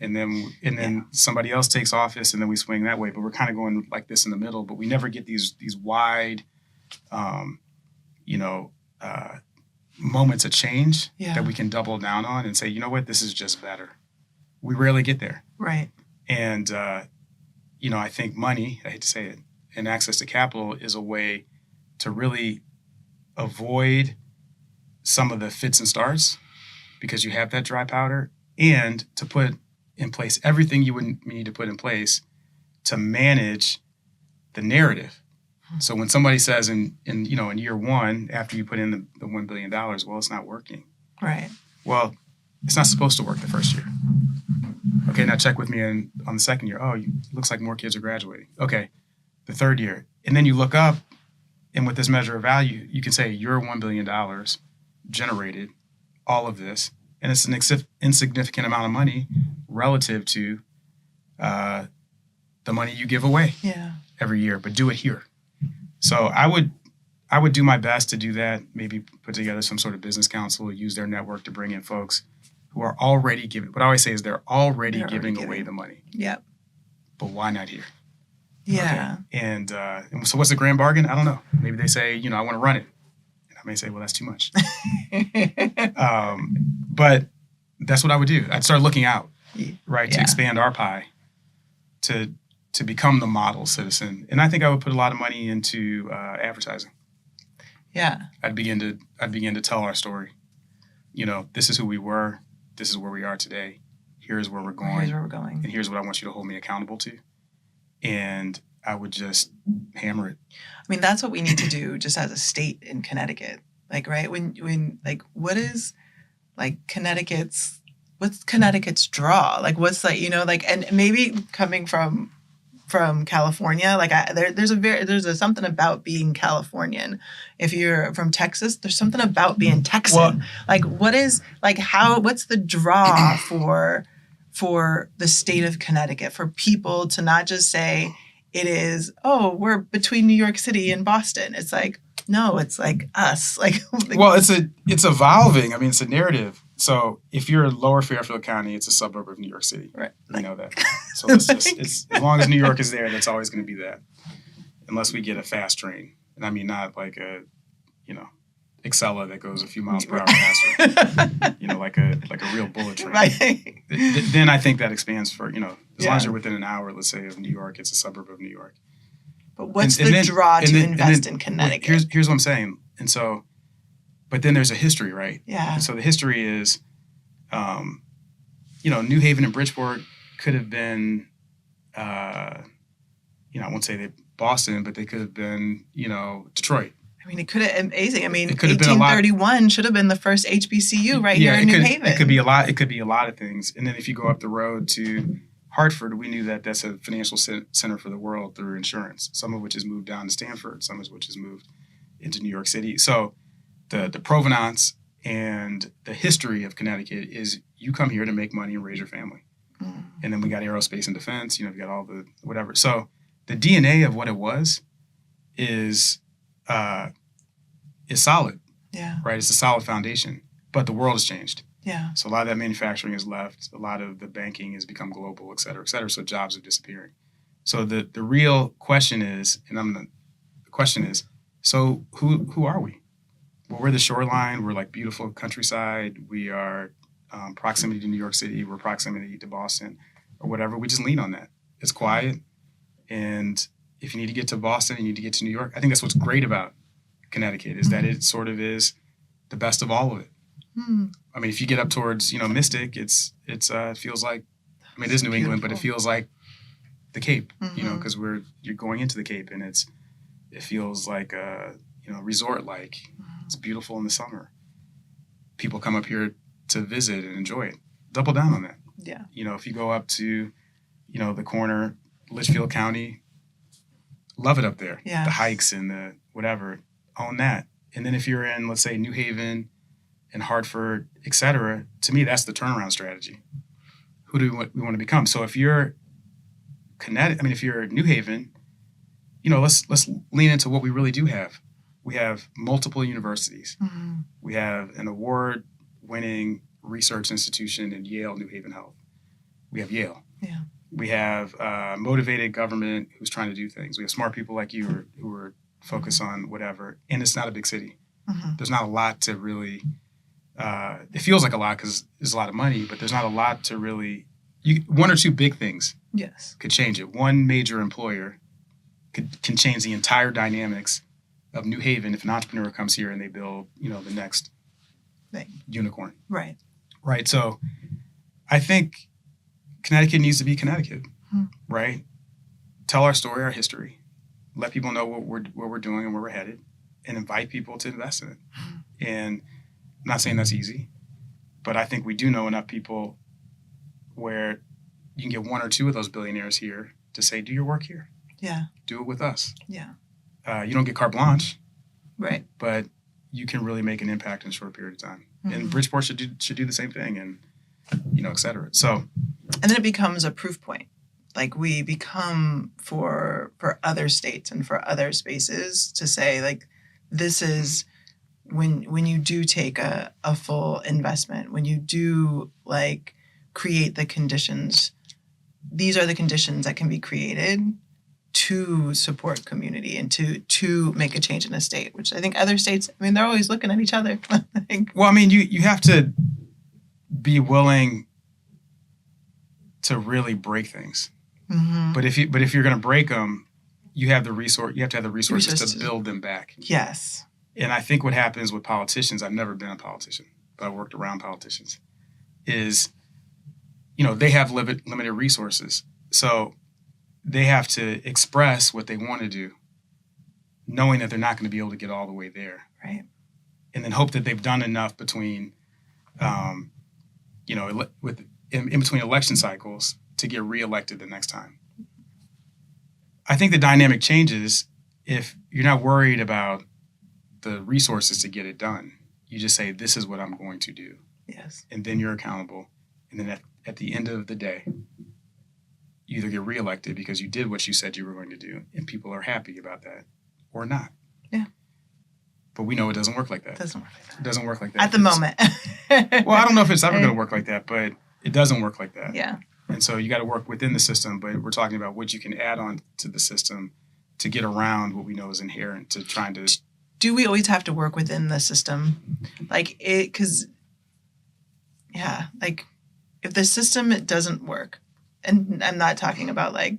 And then somebody else takes office, and then we swing that way. But we're kind of going like this in the middle, but we never get these wide, moments of change that we can double down on and say, you know what, this is just better. We rarely get there. Right. And, I think money, I hate to say it, and access to capital is a way to really avoid some of the fits and starts because you have that dry powder, and to put in place everything you would need to put in place to manage the narrative. So when somebody says in year one, after you put in the $1 billion, well, it's not working. Right. Well, it's not supposed to work the first year. Okay, now check with me on the second year. Oh, looks like more kids are graduating. Okay, the third year. And then you look up, and with this measure of value, you can say your $1 billion generated all of this, and it's an insignificant amount of money relative to the money you give away every year, but do it here. So I would do my best to do that, maybe put together some sort of business council, use their network to bring in folks who are already giving. What I always say is they're already giving away the money. Yep. But why not here? Yeah. Okay. And so what's the grand bargain? I don't know. Maybe they say, I want to run it. And I may say, well, that's too much. But that's what I would do. I'd start looking out, right, to expand our pie, to become the model citizen. And I think I would put a lot of money into advertising. Yeah. I'd begin to tell our story. This is who we were. This is where we are today. Here's where we're going. Here's where we're going. And here's what I want you to hold me accountable to. And I would just hammer it. I mean, that's what we need to do just as a state in Connecticut. Like, right? When what's Connecticut's draw? Like, what's like, and maybe coming from California, like there's something about being Californian. If you're from Texas, there's something about being Texan. Well, what's the draw for the state of Connecticut, for people to not just say it is, oh, we're between New York City and Boston. It's like, no, it's like us. Well, it's evolving. I mean, it's a narrative. So if you're in Lower Fairfield County, it's a suburb of New York City. Right. You know that. So it's as long as New York is there, that's always going to be that. Unless we get a fast train. And I mean, not like a, Excella that goes a few miles per hour faster. Like a real bullet train. Right. Then I think that expands for, as long as you're within an hour, let's say, of New York, it's a suburb of New York. But what's the draw to invest in Connecticut? Here's what I'm saying. And so, but then there's a history, right? Yeah. And so the history is, New Haven and Bridgeport could have been, I won't say Boston, but they could have been, Detroit. I mean, it could have amazing. I mean, It could have been a lot. 1831 should have been the first HBCU here in New Haven. It could be a lot. It could be a lot of things. And then if you go up the road to Hartford, we knew that that's a financial center for the world through insurance, some of which has moved down to Stanford, some of which has moved into New York City. So the provenance and the history of Connecticut is you come here to make money and raise your family. Mm. And then we got aerospace and defense, we got all the whatever. So the DNA of what it was is solid. Yeah. Right? It's a solid foundation. But the world has changed. Yeah. So a lot of that manufacturing has left. A lot of the banking has become global, et cetera, et cetera. So jobs are disappearing. So the real question is, so who are we? Well, we're the shoreline. We're like beautiful countryside. We are proximity to New York City. We're proximity to Boston or whatever. We just lean on that. It's quiet. And if you need to get to Boston, you need to get to New York. I think that's what's great about Connecticut is that it sort of is the best of all of it. Mm. I mean, if you get up towards, Mystic, it feels like, it is New England, but it feels like the Cape, Mm-hmm. because you're going into the Cape and it feels like a resort like. It's beautiful in the summer. People come up here to visit and enjoy it. Double down on that. Yeah. If you go up to the corner, Litchfield County, love it up there. Yeah. The hikes and the whatever, own that. And then if you're in, let's say, New Haven and Hartford, etc., to me that's the turnaround strategy. Who do we want to become? So if you're if you're New Haven, let's lean into what we really do have. We have multiple universities. Mm-hmm. We have an award-winning research institution in Yale New Haven Health. We have Yale. Yeah. We have motivated government who's trying to do things. We have smart people like you who are focused on whatever. And it's not a big city. Mm-hmm. There's not a lot to really. It feels like a lot because there's a lot of money, but there's not a lot to really. One or two big things. Yes. Could change it. One major employer can change the entire dynamics of New Haven if an entrepreneur comes here and they build, the next unicorn. Right. Right. So I think Connecticut needs to be Connecticut, right? Tell our story, our history, let people know what we're doing and where we're headed, and invite people to invest in it. And I'm not saying that's easy, but I think we do know enough people where you can get one or two of those billionaires here to say, do your work here. Yeah. Do it with us. Yeah. You don't get carte blanche, right? But you can really make an impact in a short period of time. Mm-hmm. And Bridgeport should do the same thing, and et cetera. So, and then it becomes a proof point. Like we become for other states and for other spaces to say, like, this is when you do take a full investment, when you do like create the conditions, these are the conditions that can be created to support community and to make a change in a state, which I think other states, they're always looking at each other. Well, you have to be willing to really break things. Mm-hmm. But if you're going to break them, you have to have the resources to build them back. Yes. And I think what happens with politicians, I've never been a politician, but I worked around politicians, is, they have limited resources. So they have to express what they want to do, knowing that they're not going to be able to get all the way there. Right. And then hope that they've done enough between, in between election cycles to get reelected the next time. I think the dynamic changes if you're not worried about the resources to get it done. You just say, this is what I'm going to do. Yes. And then you're accountable. And then at the end of the day, you either get reelected because you did what you said you were going to do, and people are happy about that, or not. Yeah. But we know it doesn't work like that. It doesn't work like that. It doesn't work like that. At the moment. Well, I don't know if it's ever going to work like that, but it doesn't work like that. Yeah. And so you got to work within the system, but we're talking about what you can add on to the system to get around what we know is inherent to trying to. Do we always have to work within the system? If the system doesn't work, and I'm not talking about like,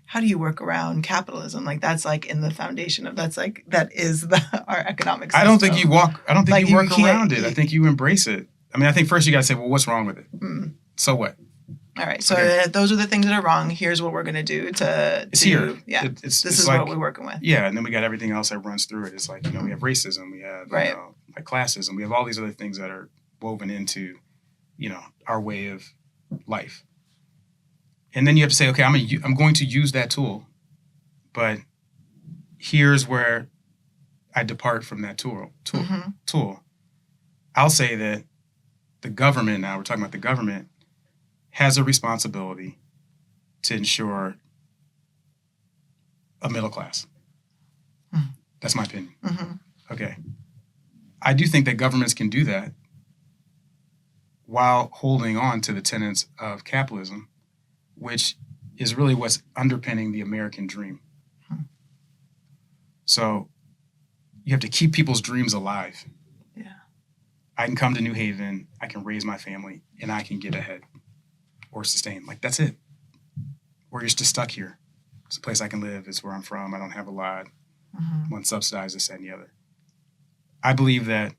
how do you work around capitalism? Like that's like in the foundation of that is our economic system. I don't think you work around it. I I think you embrace it. I think first you got to say, well, what's wrong with it? So what? All right. So Okay. those are the things that are wrong. Here's what we're going to do It's here. Yeah. This is what we're working with. Yeah. And then we got everything else that runs through it. It's like, we have racism, we have, Right. like classism, we have all these other things that are woven into, our way of life. And then you have to say, okay, I'm going to use that tool, but here's where I depart from that tool. I'll say that the government, now we're talking about the government, has a responsibility to ensure a middle class. Mm-hmm. That's my opinion. Mm-hmm. Okay. I do think that governments can do that while holding on to the tenets of capitalism, which is really what's underpinning the American dream. So you have to keep people's dreams alive. Yeah. I can come to New Haven, I can raise my family, and I can get ahead or sustain. Like, that's it. Or you're just stuck here. It's a place I can live. It's where I'm from. I don't have a lot. Mm-hmm. I'm unsubsidized, this, that, and the other. I believe that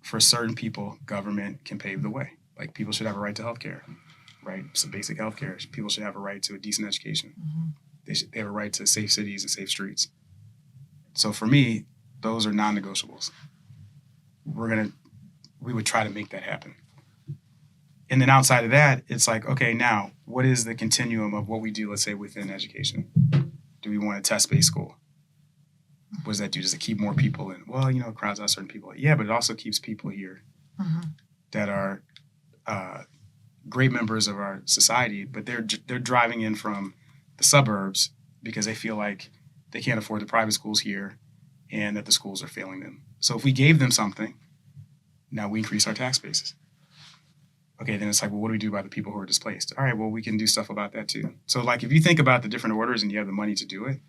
for certain people, government can pave the way. Like, people should have a right to health care. right? So basic health care. People should have a right to a decent education. Mm-hmm. They have a right to safe cities and safe streets. So for me, those are non-negotiables. We would try to make that happen. And then outside of that, it's like, okay, now what is the continuum of what we do, let's say, within education? Do we want a test-based school? What does that do? Does it keep more people in? Well, it crowds out certain people. Yeah, but it also keeps people here that are great members of our society, but they're driving in from the suburbs because they feel like they can't afford the private schools here and that the schools are failing them. So if we gave them something, now we increase our tax bases. Okay, then it's like, well, what do we do about the people who are displaced? All right, well, we can do stuff about that too. So like if you think about the different orders and you have the money to do it,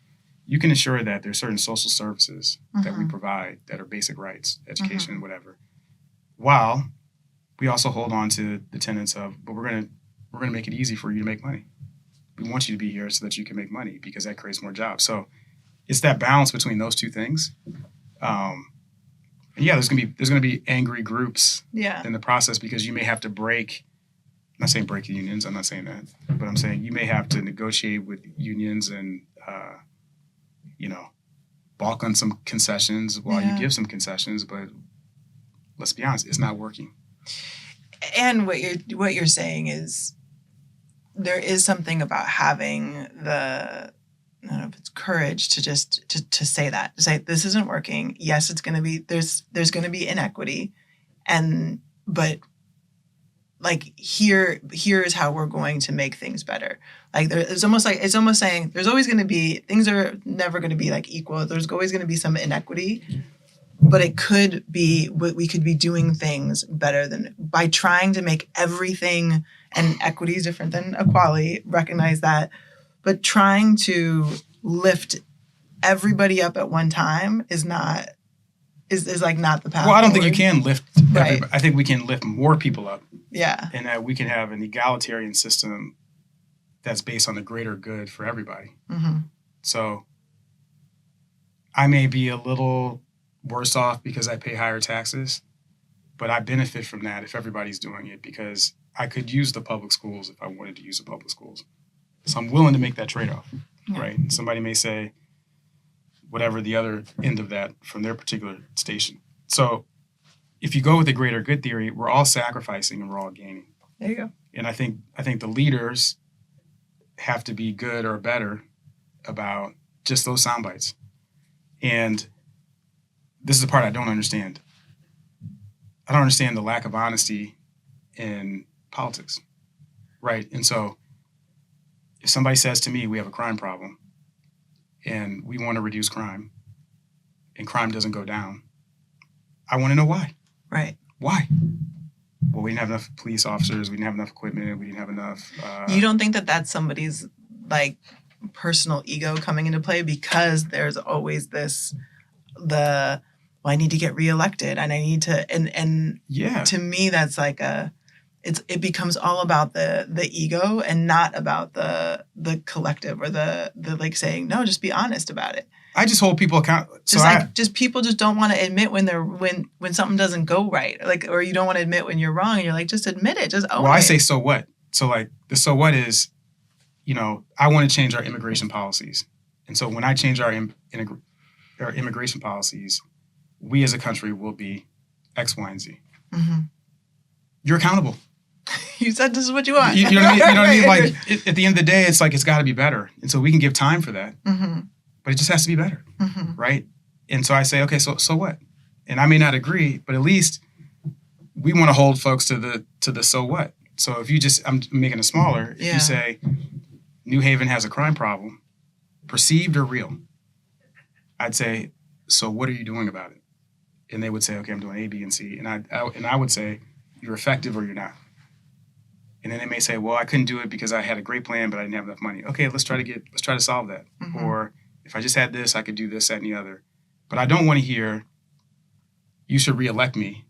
you can ensure that there's certain social services that we provide that are basic rights, education, whatever, while we also hold on to the tenets of, but we're gonna make it easy for you to make money. We want you to be here so that you can make money because that creates more jobs. So it's that balance between those two things. And yeah, there's gonna be angry groups in the process because you may have to break. I'm not saying break the unions. I'm not saying that, but I'm saying you may have to negotiate with unions and balk on some concessions while you give some concessions. But let's be honest, it's not working. And what you're saying is there is something about having the, I don't know if it's courage to just to say that, to say this isn't working. Yes, it's going to be there's going to be inequity, but like here is how we're going to make things better. Like it's almost saying there's always going to be, things are never going to be like equal. There's always going to be some inequity, but it could be, we could be doing things better than by trying to make everything, and equity is different than equality, recognize that, but trying to lift everybody up at one time is not the path. Well, I don't forward. think you can lift everybody. I think we can lift more people up. Yeah. And that we can have an egalitarian system that's based on the greater good for everybody. Mm-hmm. So I may be a little worse off because I pay higher taxes, but I benefit from that if everybody's doing it because I could use the public schools if I wanted to use the public schools. So I'm willing to make that trade-off, right? Somebody may say whatever the other end of that from their particular station. So if you go with the greater good theory, we're all sacrificing and we're all gaining. There you go. And I think the leaders have to be good or better about just those sound bites. And this is the part I don't understand. I don't understand the lack of honesty in politics, right? And so if somebody says to me, we have a crime problem and we want to reduce crime and crime doesn't go down, I want to know why. Right. Why? Well, we didn't have enough police officers. We didn't have enough equipment. We didn't have enough. You don't think that that's somebody's like personal ego coming into play because there's always well, I need to get reelected and I need to, and yeah. To me, that's like it becomes all about the ego and not about the collective or the like saying, no, just be honest about it. I just hold people accountable. Just people just don't want to admit when something doesn't go right, like, or you don't want to admit when you're wrong, and you're like, just admit it, just own it. Well, I say, so what? So like the so what is, I want to change our immigration policies, and so when I change our immigration policies, we as a country will be X, Y, and Z. Mm-hmm. You're accountable. You said this is what you want. You know what I mean? You know what I mean? Like at the end of the day, it's like it's got to be better, and so we can give time for that. Mm-hmm. But it just has to be better, right? And so I say, okay, so what? And I may not agree, but at least we want to hold folks to the so what. So if I'm making it smaller. If you say New Haven has a crime problem, perceived or real, I'd say, so what are you doing about it? And they would say, okay, I'm doing A, B, and C. And I would say, you're effective or you're not. And then they may say, well, I couldn't do it because I had a great plan, but I didn't have enough money. Okay, let's try to solve that. Mm-hmm. Or if I just had this, I could do this, that, and the other. But I don't want to hear, you should reelect me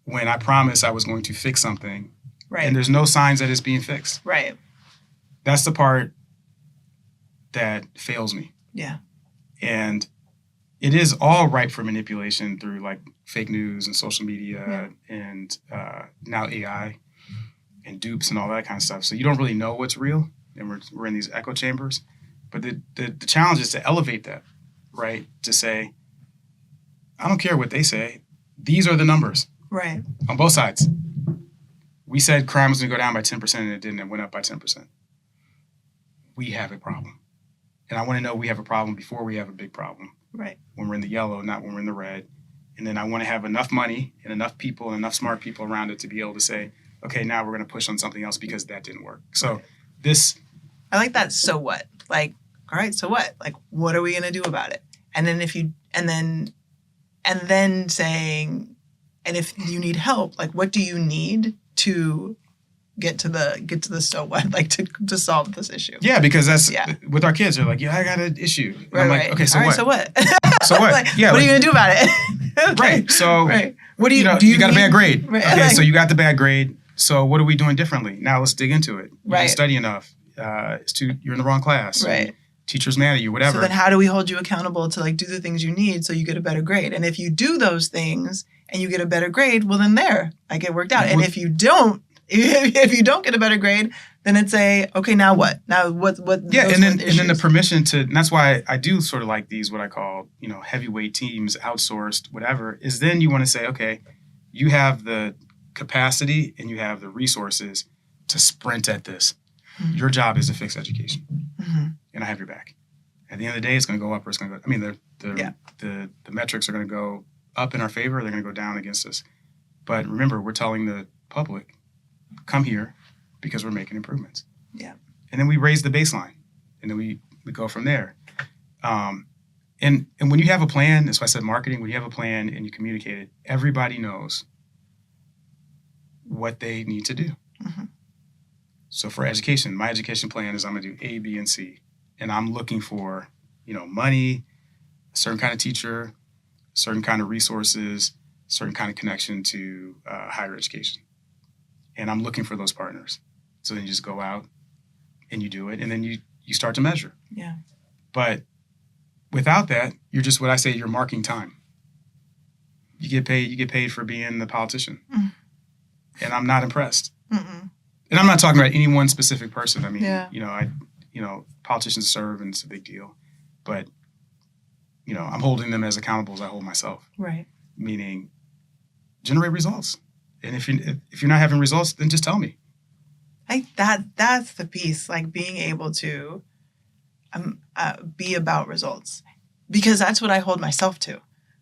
when I promised I was going to fix something. Right. And there's no signs that it's being fixed. Right. That's the part that fails me. Yeah. And it is all ripe for manipulation through like fake news and social media and now AI. and dupes and all that kind of stuff. So you don't really know what's real, and we're in these echo chambers. But the challenge is to elevate that, right? To say, I don't care what they say. These are the numbers. Right. On both sides. We said crime was going to go down by 10% and it didn't. It went up by 10%. We have a problem. And I want to know we have a problem before we have a big problem. Right. When we're in the yellow, not when we're in the red. And then I want to have enough money and enough people and enough smart people around it to be able to say, okay, now we're going to push on something else because that didn't work. So I like that. So what? Like, all right, so what? Like, what are we going to do about it? And then saying, and if you need help, like, what do you need to get to the so what, like to solve this issue? Yeah, because that's with our kids. They're like, yeah, I got an issue. And right, I'm like, right. okay, so all what? Right, so what? So what? Like, yeah, what are you gonna do about it? Right. So right. What do you you got a bad grade. Right. Okay, Like, so you got the bad grade. So what are we doing differently? Now let's dig into it. You right. didn't study enough. You're in the wrong class. Right. Teacher's mad at you, whatever. So then how do we hold you accountable to like do the things you need so you get a better grade? And if you do those things and you get a better grade, well then like it worked out. And if you don't get a better grade, then it's okay, now what? Now what yeah, and then the permission to, and that's why I do sort of like these what I call, heavyweight teams, outsourced, whatever, is then you want to say, okay, you have the capacity and you have the resources to sprint at this. Mm-hmm. Your job is to fix education. Mm-hmm. And I have your back. At the end of the day, it's going to go up or it's going to go. I mean, the metrics are going to go up in our favor. They're going to go down against us. But remember, we're telling the public, come here because we're making improvements. Yeah. And then we raise the baseline, and then we go from there. And when you have a plan, that's why I said marketing. When you have a plan and you communicate it, everybody knows what they need to do. Mm-hmm. So for education, my education plan is I'm going to do A, B, and C. And I'm looking for, money, a certain kind of teacher, certain kind of resources, certain kind of connection to higher education. And I'm looking for those partners. So then you just go out and you do it. And then you start to measure. Yeah. But without that, you're just what I say, you're marking time. You get paid for being the politician. Mm. And I'm not impressed. Mm-mm. And I'm not talking about any one specific person. I mean, politicians serve and it's a big deal. But, I'm holding them as accountable as I hold myself. Right. Meaning generate results. And if you're not having results, then just tell me. Like that's the piece, like being able to be about results, because that's what I hold myself to.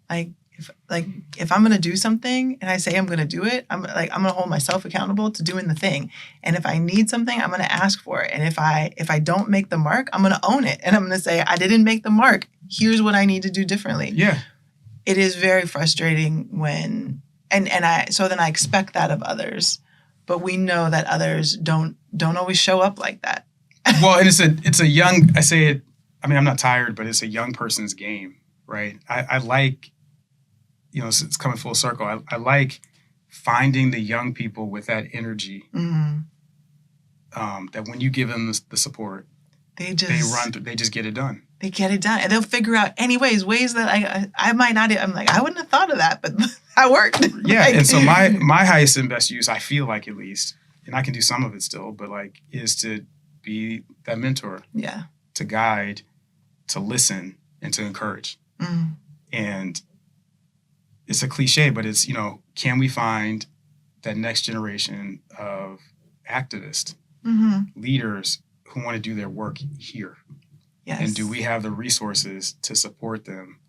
If I'm going to do something and I say I'm going to do it, I'm going to hold myself accountable to doing the thing. And if I need something, I'm going to ask for it. And if I don't make the mark, I'm going to own it. And I'm going to say, I didn't make the mark. Here's what I need to do differently. Yeah. It is very frustrating when, and I expect that of others, but we know that others don't always show up like that. Well, and it's a young, I say it, I mean, I'm not tired, but it's a young person's game, right? I like, it's coming full circle. I like finding the young people with that energy. Mm-hmm. That when you give them the support, they just get it done. They get it done, and they'll figure out ways that I might not. I'm like, I wouldn't have thought of that, but that worked. Yeah, and so my highest and best use, I feel like at least, and I can do some of it still, but is to be that mentor. Yeah. To guide, to listen, and to encourage. Mm. And it's a cliche, but it's, can we find that next generation of activists, mm-hmm. leaders who want to do their work here? Yes. And do we have the resources to support them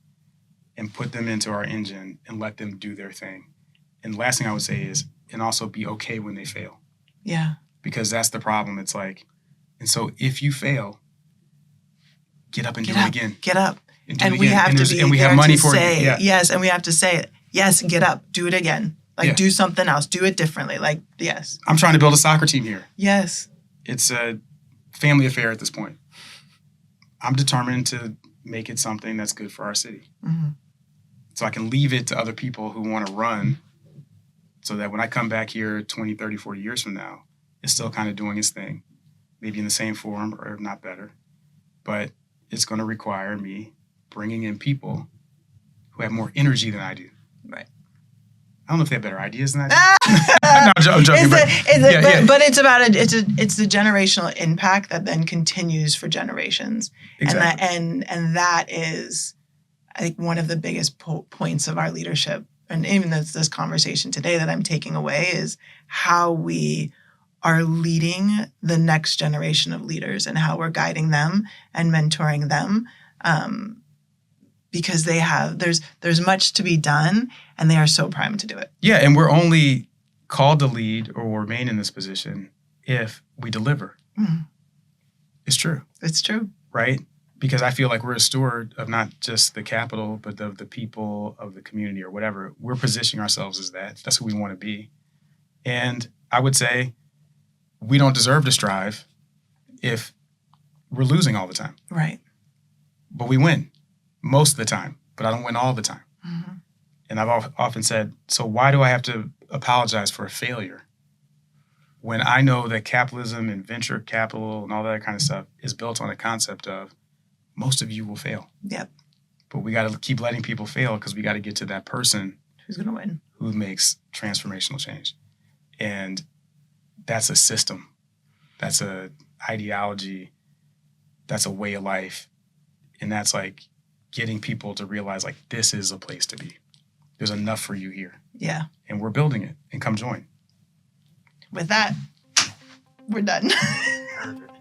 and put them into our engine and let them do their thing? And the last thing I would say is, and also be okay when they fail. Yeah. Because that's the problem. It's and so if you fail, get up and do it again. Get up. And we have to be, and we have money for it. Yeah. Yes, and we have to say, yes, get up, do it again. Do something else, do it differently. Yes. I'm trying to build a soccer team here. Yes. It's a family affair at this point. I'm determined to make it something that's good for our city. Mm-hmm. So I can leave it to other people who want to run so that when I come back here 20, 30, 40 years from now, it's still kind of doing its thing, maybe in the same form or if not better. But it's going to require me bringing in people who have more energy than I do. Right. I don't know if they have better ideas than that. No, I'm joking. But it's about it's the generational impact that then continues for generations. Exactly. And that is, I think, one of the biggest points of our leadership, and even this conversation today that I'm taking away, is how we are leading the next generation of leaders and how we're guiding them and mentoring them. Because there's much to be done, and they are so primed to do it. Yeah, and we're only called to lead or remain in this position if we deliver. Mm. It's true. It's true. Right? Because I feel like we're a steward of not just the capital, but of the people, of the community, or whatever. We're positioning ourselves as that. That's who we want to be. And I would say we don't deserve to strive if we're losing all the time. Right. But we win most of the time, but I don't win all the time. Mm-hmm. And I've often said, so why do I have to apologize for a failure when I know that capitalism and venture capital and all that kind of stuff is built on a concept of most of you will fail. Yep. But we got to keep letting people fail because we got to get to that person who's going to win, who makes transformational change. And that's a system. That's a ideology. That's a way of life. And that's like getting people to realize, like, this is a place to be. There's enough for you here. Yeah. And we're building it. And come join. With that, we're done. Perfect.